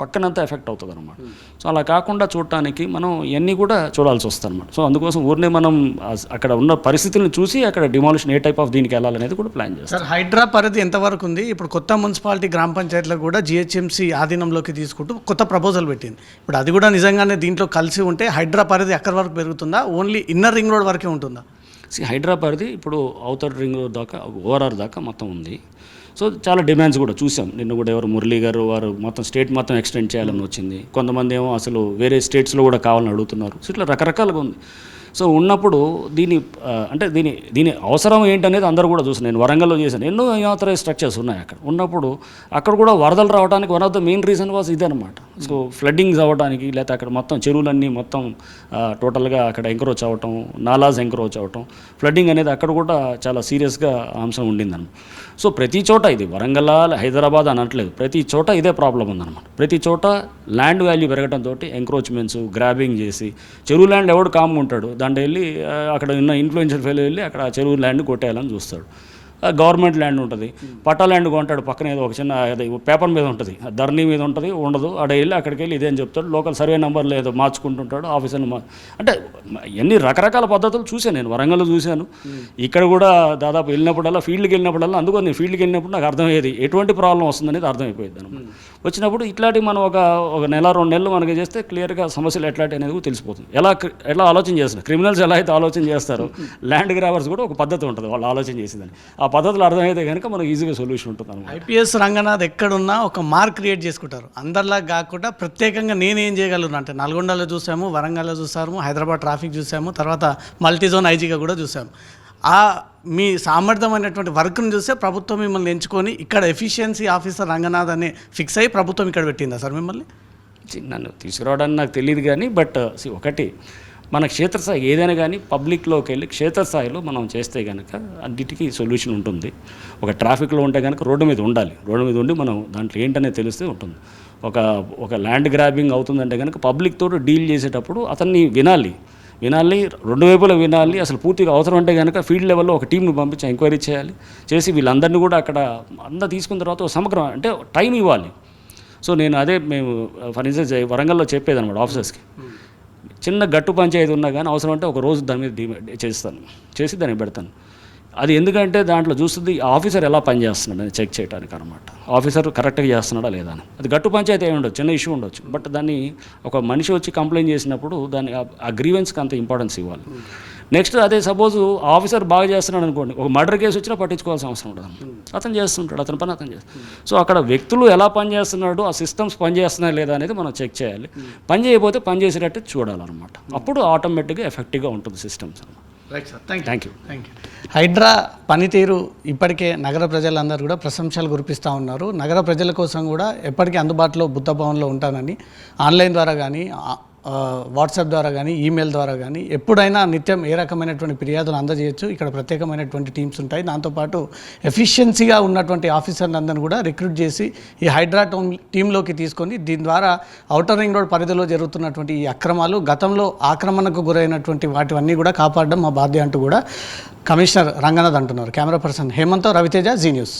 పక్కనంతా ఎఫెక్ట్ అవుతుంది అనమాట. సో అలా కాకుండా చూడటానికి మనం ఇవన్నీ కూడా చూడాల్సి వస్తుంది అనమాట. సో అందుకోసం ఊరినే మనం అక్కడ ఉన్న పరిస్థితులను చూసి అక్కడ డిమాలిషన్ ఏ టైప్ ఆఫ్ దీనికి వెళ్ళాలనేది కూడా ప్లాన్ చేస్తాం. సార్, హైడ్రా పరిధి ఎంతవరకు ఉంది? ఇప్పుడు కొత్త మున్సిపాలిటీ గ్రామ పంచాయతీలకు కూడా జిహెచ్ఎంసీ ఆధీనంలోకి తీసుకుంటూ కొత్త ప్రపోజల్ పెట్టింది. ఇప్పుడు అది కూడా నిజంగానే దీంట్లో కలిసి ఉంటే హైడ్రా పరిధి ఎక్కడి వరకు పెరుగుతుందా, ఓన్లీ ఇన్నర్ రింగ్ రోడ్ వరకే ఉంటుందా? హైడ్రా పరిధి ఇప్పుడు ఔటర్ రింగ్ రోడ్ దాకా, ఓఆర్ఆర్ దాకా మొత్తం ఉంది. సో చాలా డిమాండ్స్ కూడా చూసాం. నిన్న కూడా ఎవరు మురళీ గారు వారు మొత్తం స్టేట్ మొత్తం ఎక్స్టెండ్ చేయాలని వచ్చింది. కొంతమంది ఏమో అసలు వేరే స్టేట్స్లో కూడా కావాలని అడుగుతున్నారు. సో ఇట్లా రకరకాలుగా ఉంది. సో ఉన్నప్పుడు దీని అవసరం ఏంటనేది అందరూ కూడా చూసాను. నేను వరంగల్లో చేశాను, ఎన్నో అన్ఆథరైజ్ స్ట్రక్చర్స్ ఉన్నాయి అక్కడ. ఉన్నప్పుడు అక్కడ కూడా వరదలు రావడానికి one of the main reason was ఇదనమాట. సో ఫ్లడ్డింగ్స్ అవ్వడానికి, లేకపోతే అక్కడ మొత్తం చెరువులన్నీ మొత్తం టోటల్గా అక్కడ ఎంక్రోచ్ అవ్వటం, నాలాస్ ఎంక్రోచ్ అవ్వటం, ఫ్లడ్డింగ్ అనేది అక్కడ కూడా చాలా సీరియస్గా అంశం ఉండిందన్నమాట. సో ప్రతి చోట ఇది వరంగల్, హైదరాబాద్ అనట్లేదు, ప్రతి చోట ఇదే ప్రాబ్లం ఉందన్నమాట. ప్రతి చోట ల్యాండ్ వాల్యూ పెరగడంతో ఎంక్రోచ్మెంట్స్, గ్రాబింగ్ చేసి, చెరువు ల్యాండ్ ఎవడు కామ్గా ఉంటాడు, దాంట్లో వెళ్ళి అక్కడ ఉన్న ఇన్ఫ్లుయెన్షియల్ ఫెయిల్ వెళ్ళి అక్కడ చెరువు ల్యాండ్ కొట్టేయాలని చూస్తాడు. గవర్నమెంట్ ల్యాండ్ ఉంటుంది, పట్టా ల్యాండ్ కొంటాడు, పక్కన ఏదో ఒక చిన్న అది పేపర్ మీద ఉంటుంది, ధరణి మీద ఉంటుంది, ఉండదు, అక్కడ వెళ్ళి అక్కడికి వెళ్ళి ఇదేం చెప్తాడు, లోకల్ సర్వే నెంబర్లు ఏదో మార్చుకుంటుంటాడు, ఆఫీసర్ని అంటే ఎన్ని రకరకాల పద్ధతులు చూశాను. నేను వరంగల్లో చూశాను, ఇక్కడ కూడా దాదాపు వెళ్ళినప్పుడల్లా, ఫీల్డ్కి వెళ్ళినప్పుడల్లా, అందుకని నేను ఫీల్డ్కి వెళ్ళినప్పుడు నాకు అర్థమయ్యేది ఎటువంటి ప్రాబ్లం వస్తుందనేది అర్థమైపోయింది అనమాట. వచ్చినప్పుడు ఇట్లాంటివి మనం ఒక నెల 2 నెలలు మనకి చేస్తే క్లియర్గా సమస్యలు ఎట్లాంటి అనేది తెలిసిపోతుంది. ఎలా ఆలోచన చేస్తారు, క్రిమినల్స్ ఎలా అయితే ఆలోచన చేస్తారో ల్యాండ్ గ్రాబర్స్ కూడా ఒక పద్ధతి ఉంటుంది వాళ్ళు ఆలోచన చేసేదని. ఆ పద్ధతులు అర్థమైతే కనుక మనకు ఈజీగా సొల్యూషన్ ఉంటుంది అనమాట. ఐపీఎస్ రంగనాథ్ ఎక్కడున్నా ఒక మార్క్ క్రియేట్ చేసుకుంటారు. అందరిలా కాకుండా ప్రత్యేకంగా నేనేం చేయగలను అంటే నల్గొండలో చూసాము, వరంగల్లో చూసాము, హైదరాబాద్ ట్రాఫిక్ చూసాము, తర్వాత మల్టీజోన్ ఐజీగా కూడా చూసాము. మీ సామర్థ్యమైనటువంటి వర్క్ను చూస్తే ప్రభుత్వం మిమ్మల్ని ఎంచుకొని ఇక్కడ ఎఫిషియన్సీ ఆఫీసర్ రంగనాథ్ అనే ఫిక్స్ అయ్యి ప్రభుత్వం ఇక్కడ పెట్టిందా సార్ మిమ్మల్ని? నన్ను తీసుకురావడానికి నాకు తెలియదు కానీ, బట్ ఒకటి మన క్షేత్రస్థాయి ఏదైనా కానీ పబ్లిక్లోకి వెళ్ళి క్షేత్రస్థాయిలో మనం చేస్తే కనుక అన్నిటికీ సొల్యూషన్ ఉంటుంది. ఒక ట్రాఫిక్లో ఉంటే కనుక రోడ్డు మీద ఉండాలి, రోడ్డు మీద ఉండి మనం దాంట్లో ఏంటనేది తెలిస్తే ఉంటుంది. ఒక ల్యాండ్ గ్రాబింగ్ అవుతుందంటే కనుక పబ్లిక్ తోటి డీల్ చేసేటప్పుడు అతన్ని వినాలి, 2 వైపులా వినాలి. అసలు పూర్తిగా అవసరం అంటే కనుక ఫీల్డ్ లెవెల్లో ఒక టీంని పంపించి ఎంక్వైరీ చేసి వీళ్ళందరినీ కూడా అక్కడ అంతా తీసుకున్న తర్వాత సమగ్రం అంటే టైం ఇవ్వాలి. సో నేను మేము ఫర్ ఇన్స్టెన్స్ వరంగల్లో చెప్పేదన్నమాట ఆఫీసర్స్కి, చిన్న గట్టు పంచాయతీ ఉన్నా కానీ అవసరం అంటే ఒక రోజు దాని మీద చేసి దాన్ని పెడతాను. అది ఎందుకంటే దాంట్లో చూస్తుంది ఆఫీసర్ ఎలా పనిచేస్తున్నాడు అని చెక్ చేయడానికి అనమాట. ఆఫీసర్ కరెక్ట్గా చేస్తున్నాడా లేదా అని. అది గట్టు పంచాయతీ అయి ఉండొచ్చు, చిన్న ఇష్యూ ఉండొచ్చు, బట్ దాన్ని ఒక మనిషి వచ్చి కంప్లైంట్ చేసినప్పుడు దాన్ని ఆ గ్రీవెన్స్కి అంత ఇంపార్టెన్స్ ఇవ్వాలి. నెక్స్ట్ అదే సపోజ్ ఆఫీసర్ బాగా చేస్తున్నాడు అనుకోండి, ఒక మర్డర్ కేసు వచ్చినా పట్టించుకోవాల్సిన అవసరం ఉండదు, అతను చేస్తుంటాడు, అతని పని అతను చేస్తాడు. సో అక్కడ వ్యక్తులు ఎలా పనిచేస్తున్నాడు, ఆ సిస్టమ్స్ పనిచేస్తున్నాయి లేదా అనేది మనం చెక్ చేయాలి. పని చేయకపోతే పని చేసేటట్టు చూడాలన్నమాట. అప్పుడు ఆటోమేటిక్గా ఎఫెక్టివ్గా ఉంటుంది సిస్టమ్స్ అన్నమాట. Right sir, thank you. HYDRAA పనితీరు ఇప్పటికే నగర ప్రజలందరూ కూడా ప్రశంసలు కురిపిస్తూ ఉన్నారు. నగర ప్రజల కోసం కూడా ఎప్పటికీ అందుబాటులో బుద్ధ భవన్లో ఉంటానని ఆన్లైన్ ద్వారా కానీ వాట్సాప్ ద్వారా కానీ ఈమెయిల్ ద్వారా కానీ ఎప్పుడైనా నిత్యం ఏ రకమైనటువంటి ఫిర్యాదులు అందజేయచ్చు. ఇక్కడ ప్రత్యేకమైనటువంటి టీమ్స్ ఉంటాయి. దాంతోపాటు ఎఫిషియన్సీగా ఉన్నటువంటి ఆఫీసర్ని అందరిని కూడా రిక్రూట్ చేసి ఈ హైడ్రా టీంలోకి తీసుకొని దీని ద్వారా ఔటర్ రింగ్ రోడ్ పరిధిలో జరుగుతున్నటువంటి ఈ అక్రమాలు, గతంలో ఆక్రమణకు గురైనటువంటి వాటివన్నీ కూడా కాపాడడం మా బాధ్యత అంటూ కూడా కమిషనర్ రంగనాథ్ అంటున్నారు. Camera person Hemanth, Raviteja, Zee news.